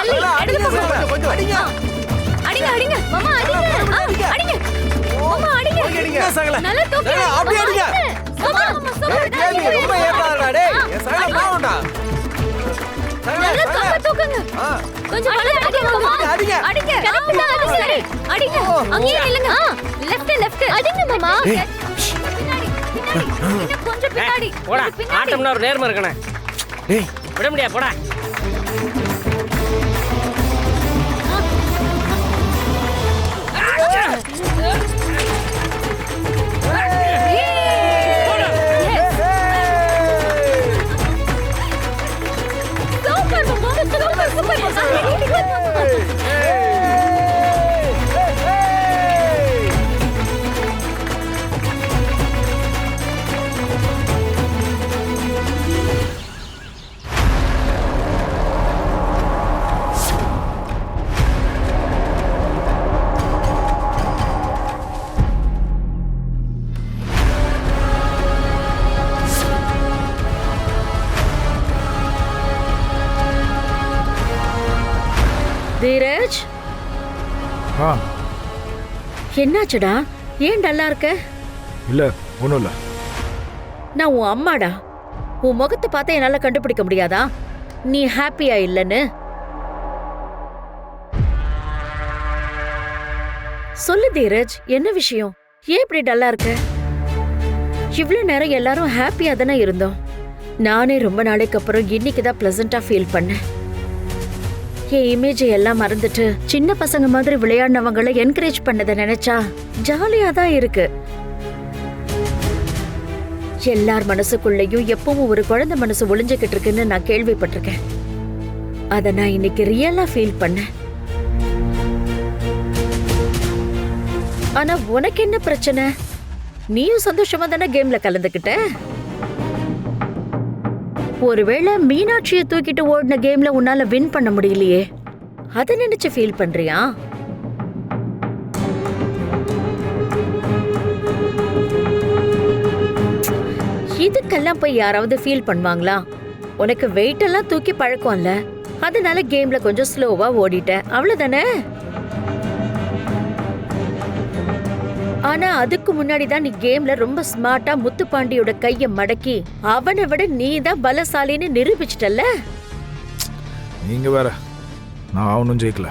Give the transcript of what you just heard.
தள்ளி இடது பக்கம் கொஞ்சம் அடிங்க. அடிங்க அடிங்க மாமா அடிங்க அடிங்க மாமா அடிங்க அடிங்க சகல. நல்லா தூக்கு டேய், அப்படியே அடிங்க. மாமா மாமா டேய், கேபி ரொம்ப ஏறாதடா டேய். என் சகல பாவம்டா. சகல, நல்லா சகல. தூக்குங்க ஆ. கொஞ்சம் வலது அடிங்க மாமா அடிங்க. அடிங்க கரெக்ட்டா அது சரி அடிங்க அங்கேயே நில்லுங்க லெஃப்ட் அடிங்க மாமா பின்னாடி இன்னும் கொஞ்சம் பின்னாடி போடா பின்னாடி ஆட்டம்னா ஒரு நேர்மை இருக்கணும். டேய், விட முடியாது போடா. சூப்பர் மாமா சூப்பர் தீரஜ் ஆ என்னாச்சுடா ஏன் டல்லா இருக்க இல்லை ஒன்றும் இல்லை. நான் உன் அம்மாடா உன் முகத்தை பார்த்தா என்னால கண்டுபிடிக்க முடியாதா நீ ஹாப்பியா இல்லைன்னு சொல்லு தீரஜ் என்ன விஷயம் ஏன் இப்படி டல்லா இருக்க இவ்ளோ நேரம் எல்லாரும் ஹாப்பியா தானே இருந்தோம் நானே ரொம்ப நாளைக்கு அப்புறம் இன்னைக்குதான் பிளசண்டா ஃபீல் பண்ணேன் என் இமேஜ் எல்லாம் மறந்துட்டு சின்ன பசங்க மாதிரி விளையாடினவங்களை என்கரேஜ் பண்ணதை நினைச்சா ஜாலியா தான் இருக்கு எல்லார் மனசுக்குள்ளேயும் எப்பவும் ஒரு குழந்தை மனசு ஒளிஞ்சுக்கிட்டு இருக்குன்னு நான் கேள்விப்பட்டிருக்கேன் அத நான் இன்னைக்கு ரியலா ஃபீல் பண்ணேன் ஆனா உனக்கு என்ன பிரச்சனை நீயும் சந்தோஷமா தானே கேம்ல கலந்துக்கிட்ட ஒருவேளை மீனாட்சியை தூக்கிட்டு ஓடின கேம்ல உன்னால வின் பண்ண முடியலையே அத நினைச்சு ஃபீல் பண்றியா இதுக்கெல்லாம் போய் யாராவது ஃபீல் பண்ணுவாங்களா உனக்கு வெயிட் எல்லாம் தூக்கி பழக்கம்ல அதனால கேம்ல கொஞ்சம் ஸ்லோவா ஓடிட்ட அவ்வளவுதானே ஆனா அதுக்கு முன்னாடி தான் நீ கேம்ல ரொம்ப ஸ்மார்ட்டா முத்துப்பாண்டியோட கைய மடக்கி அவனை விட நீ தான் பலசாலின்னு நிரூபிச்சிட்டல்ல நீங்கள் வேற நான் அவனும் ஜெயிக்கல.